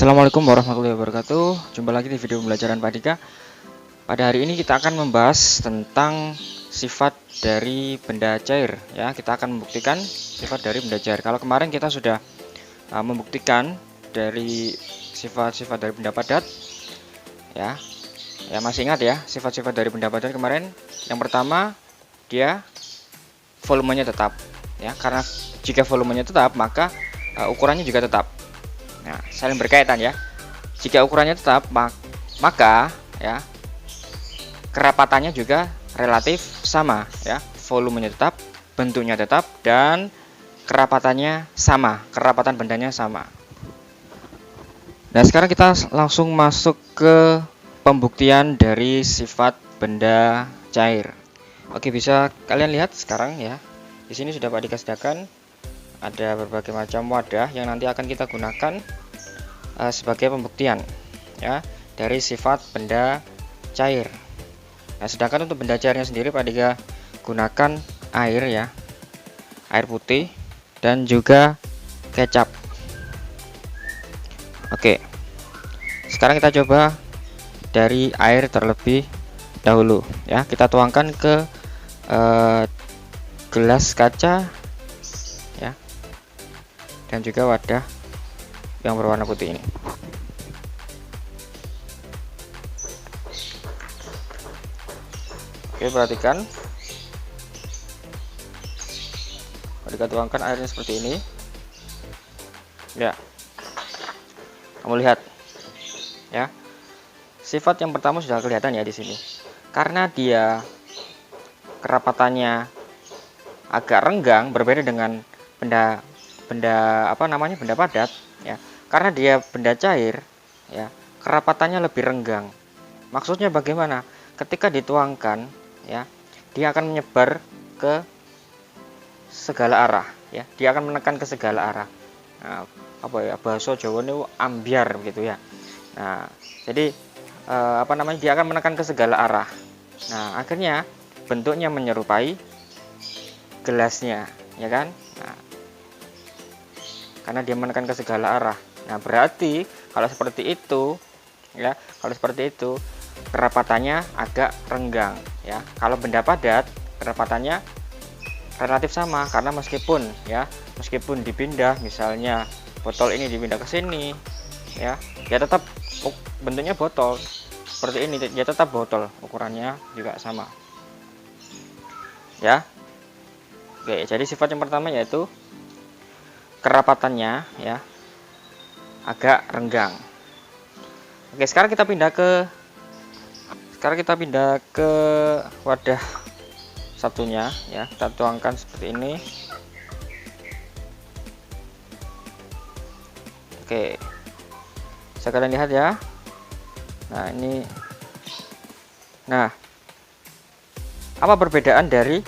Assalamualaikum warahmatullahi wabarakatuh. Jumpa lagi di video pembelajaran Pak Dika. Pada hari ini kita akan membahas tentang sifat dari benda cair. Ya, kita akan membuktikan sifat dari benda cair. Kalau kemarin kita sudah membuktikan dari sifat-sifat dari benda padat. Ya, masih ingat ya sifat-sifat dari benda padat kemarin? Yang pertama, dia volumenya tetap. Ya, karena jika volumenya tetap, maka ukurannya juga tetap. Nah, saling berkaitan ya. Jika ukurannya tetap, maka ya kerapatannya juga relatif sama ya. Volumenya tetap, bentuknya tetap, dan kerapatannya sama. Kerapatan bendanya sama. Nah, sekarang kita langsung masuk ke pembuktian dari sifat benda cair. Oke, bisa kalian lihat sekarang ya. Di sini sudah Pak Dika sediakan ada berbagai macam wadah yang nanti akan kita gunakan sebagai pembuktian ya dari sifat benda cair. Nah, sedangkan untuk benda cairnya sendiri Pak Dika gunakan air ya, air putih dan juga kecap. Oke, sekarang kita coba dari air terlebih dahulu ya. Kita tuangkan ke gelas kaca ya, dan juga wadah yang berwarna putih ini. Oke, perhatikan. Ketika tuangkan airnya seperti ini ya, kamu lihat ya, sifat yang pertama sudah kelihatan ya di sini. Karena dia kerapatannya agak renggang, berbeda dengan benda padat ya. Karena dia benda cair ya, kerapatannya lebih renggang. Maksudnya bagaimana? Ketika dituangkan ya, dia akan menyebar ke segala arah ya. Dia akan menekan ke segala arah. Nah, bahasa Jawa ini ambiar gitu ya. Nah, jadi dia akan menekan ke segala arah. Nah, akhirnya bentuknya menyerupai gelasnya ya kan. Nah, karena dia menekan ke segala arah. Nah, berarti kalau seperti itu ya, kerapatannya agak renggang ya. Kalau benda padat kerapatannya relatif sama, karena meskipun dipindah, misalnya botol ini dipindah ke sini ya, dia tetap bentuknya botol seperti ini, dia tetap botol, ukurannya juga sama ya. Oke, jadi sifat yang pertama yaitu kerapatannya ya agak renggang. Oke, sekarang kita pindah ke wadah satunya ya. Kita tuangkan seperti ini. Oke, bisa kalian lihat ya. Nah, ini. Nah, apa perbedaan dari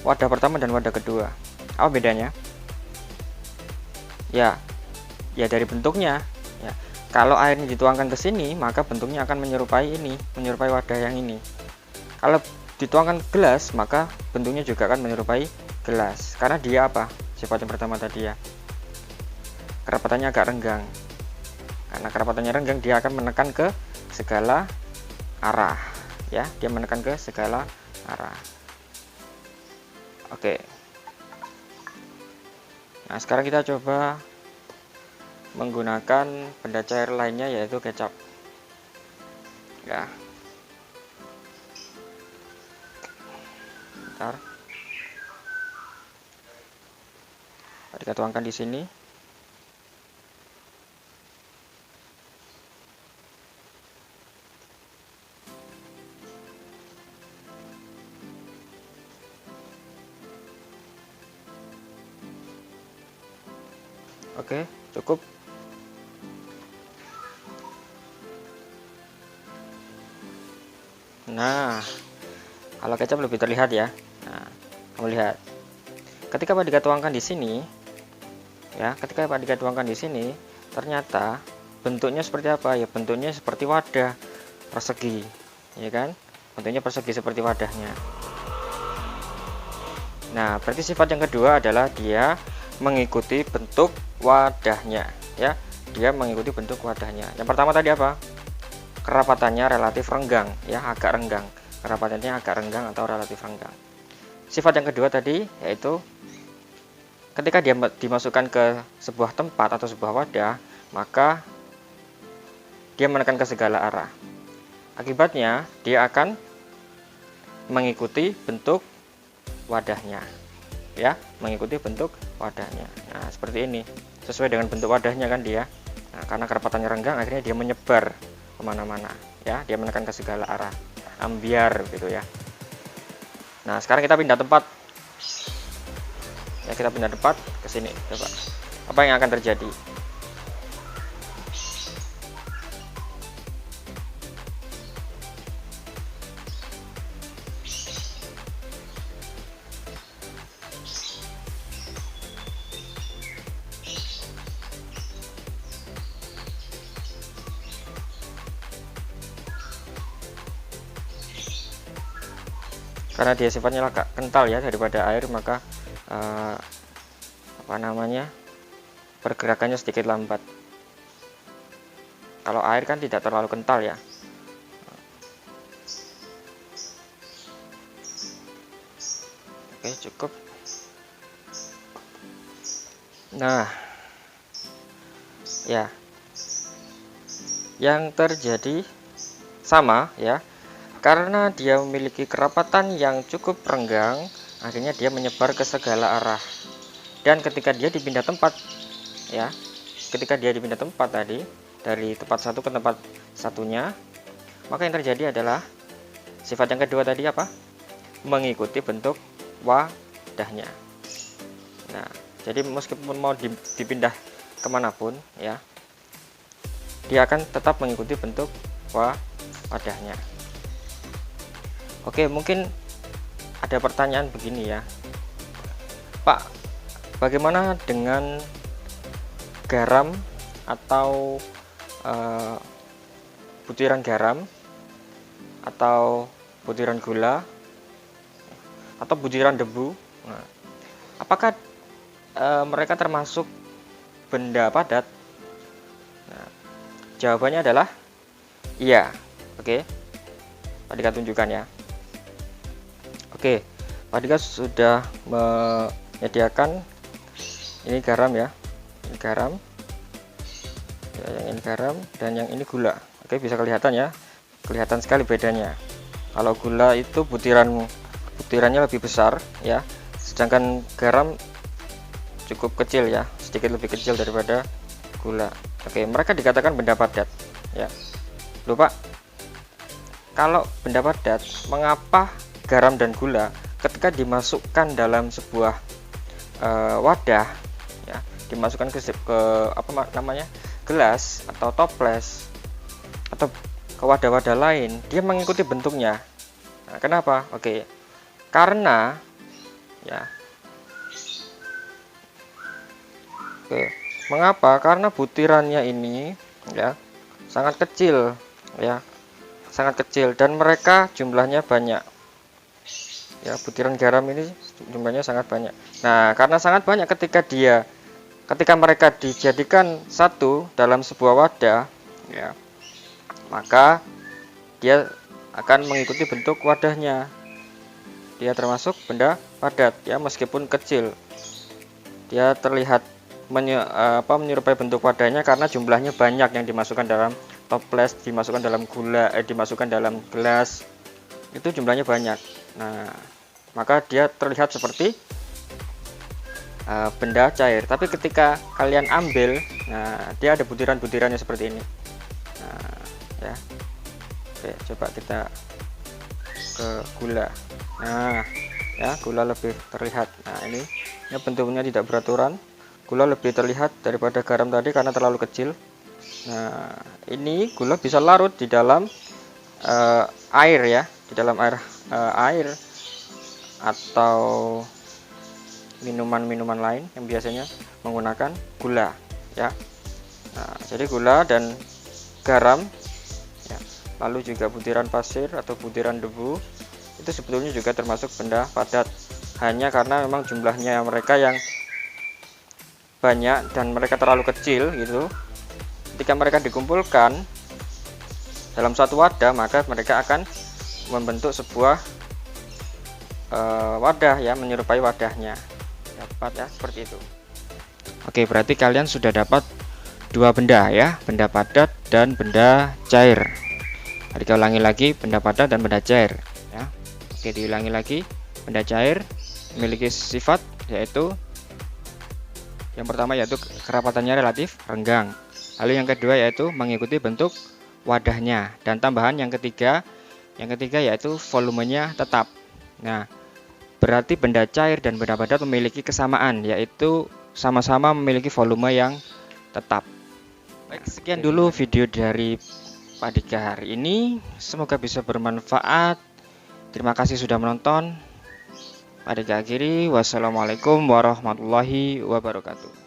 wadah pertama dan wadah kedua? Apa bedanya? Ya dari bentuknya ya. Kalau airnya dituangkan ke sini, maka bentuknya akan menyerupai wadah yang ini. Kalau dituangkan gelas, maka bentuknya juga akan menyerupai gelas, karena dia sifat yang pertama tadi ya, kerapatannya agak renggang. Karena kerapatannya renggang, dia akan menekan ke segala arah ya, dia menekan ke segala arah. Oke, nah sekarang kita coba menggunakan benda cair lainnya yaitu kecap ya. Bentar, kita tuangkan di sini. Oke, cukup. Nah, kalau kecap lebih terlihat ya. Nah, kamu lihat. Ketika Pak Dika tuangkan di sini, ya, ternyata bentuknya seperti apa? Ya, bentuknya seperti wadah persegi, ya kan? Bentuknya persegi seperti wadahnya. Nah, berarti sifat yang kedua adalah dia mengikuti bentuk wadahnya, ya. dia mengikuti bentuk wadahnya. Yang pertama tadi apa? Kerapatannya relatif renggang, ya, agak renggang. Kerapatannya agak renggang atau relatif renggang. Sifat yang kedua tadi yaitu ketika dia dimasukkan ke sebuah tempat atau sebuah wadah, maka dia menekan ke segala arah. Akibatnya dia akan mengikuti bentuk wadahnya, ya, mengikuti bentuk wadahnya. Nah, seperti ini, sesuai dengan bentuk wadahnya kan dia. Nah, karena kerapatannya renggang, akhirnya dia menyebar kemana-mana, ya, dia menekan ke segala arah, ambiar gitu ya. Nah, sekarang kita pindah tempat, ya, kita pindah tempat ke sini. Coba, apa yang akan terjadi? Karena dia sifatnya agak kental ya daripada air, maka pergerakannya sedikit lambat. Kalau air kan tidak terlalu kental ya. Oke, cukup. Nah, ya, yang terjadi sama ya. Karena dia memiliki kerapatan yang cukup renggang, akhirnya dia menyebar ke segala arah. Dan ketika dia dipindah tempat, ya, ketika dia dipindah tempat tadi, dari tempat satu ke tempat satunya, maka yang terjadi adalah sifat yang kedua tadi apa? Mengikuti bentuk wadahnya. Nah, jadi meskipun mau dipindah kemanapun, ya, dia akan tetap mengikuti bentuk wadahnya. Oke, mungkin ada pertanyaan begini ya, Pak, bagaimana dengan garam atau butiran garam atau butiran gula atau butiran debu? Nah, apakah mereka termasuk benda padat? Nah, jawabannya adalah iya. Oke, Pak Dika tunjukkan ya. Oke, Pak Dika sudah menyediakan ini garam ya, ini garam, ya, yang ini garam dan yang ini gula. Oke, bisa kelihatan ya, kelihatan sekali bedanya. Kalau gula itu butirannya lebih besar ya, sedangkan garam cukup kecil ya, sedikit lebih kecil daripada gula. Oke, mereka dikatakan benda padat ya. Loh Pak, kalau benda padat, mengapa garam dan gula ketika dimasukkan dalam sebuah wadah ya, dimasukkan ke gelas atau toples atau ke wadah-wadah lain, dia mengikuti bentuknya? Nah, kenapa? Oke, karena ya, mengapa? Karena butirannya ini ya sangat kecil ya, sangat kecil, dan mereka jumlahnya banyak ya. Butiran garam ini jumlahnya sangat banyak. Nah, karena sangat banyak, ketika mereka dijadikan satu dalam sebuah wadah ya, maka dia akan mengikuti bentuk wadahnya. Dia termasuk benda padat ya, meskipun kecil. Dia terlihat menyerupai bentuk wadahnya karena jumlahnya banyak yang dimasukkan dalam toples, dimasukkan dalam gula, dimasukkan dalam gelas, itu jumlahnya banyak. Nah, maka dia terlihat seperti benda cair. Tapi ketika kalian ambil, nah, dia ada butiran-butirannya seperti ini. Nah, ya. Oke, coba kita ke gula. Nah, ya, gula lebih terlihat. Nah, ini bentuknya tidak beraturan. Gula lebih terlihat daripada garam tadi karena terlalu kecil. Nah, ini gula bisa larut di dalam air ya, di dalam air atau minuman-minuman lain yang biasanya menggunakan gula ya. Nah, jadi gula dan garam ya, lalu juga butiran pasir atau butiran debu, itu sebetulnya juga termasuk benda padat, hanya karena memang jumlahnya mereka yang banyak dan mereka terlalu kecil gitu, ketika mereka dikumpulkan dalam suatu wadah, maka mereka akan membentuk sebuah wadah ya, menyerupai wadahnya. Dapat ya, seperti itu. Oke, berarti kalian sudah dapat dua benda ya, benda padat dan benda cair. Mari kita ulangi lagi, benda padat dan benda cair ya. Oke, diulangi lagi. Benda cair memiliki sifat yaitu yang pertama yaitu kerapatannya relatif renggang. Lalu yang kedua yaitu mengikuti bentuk wadahnya, dan tambahan yang ketiga yaitu volumenya tetap. Nah, berarti benda cair dan benda padat memiliki kesamaan, yaitu sama-sama memiliki volume yang tetap. Baik, sekian dulu video dari Pak Dika hari ini. Semoga bisa bermanfaat. Terima kasih sudah menonton. Pak Dika akhiri. Wassalamualaikum warahmatullahi wabarakatuh.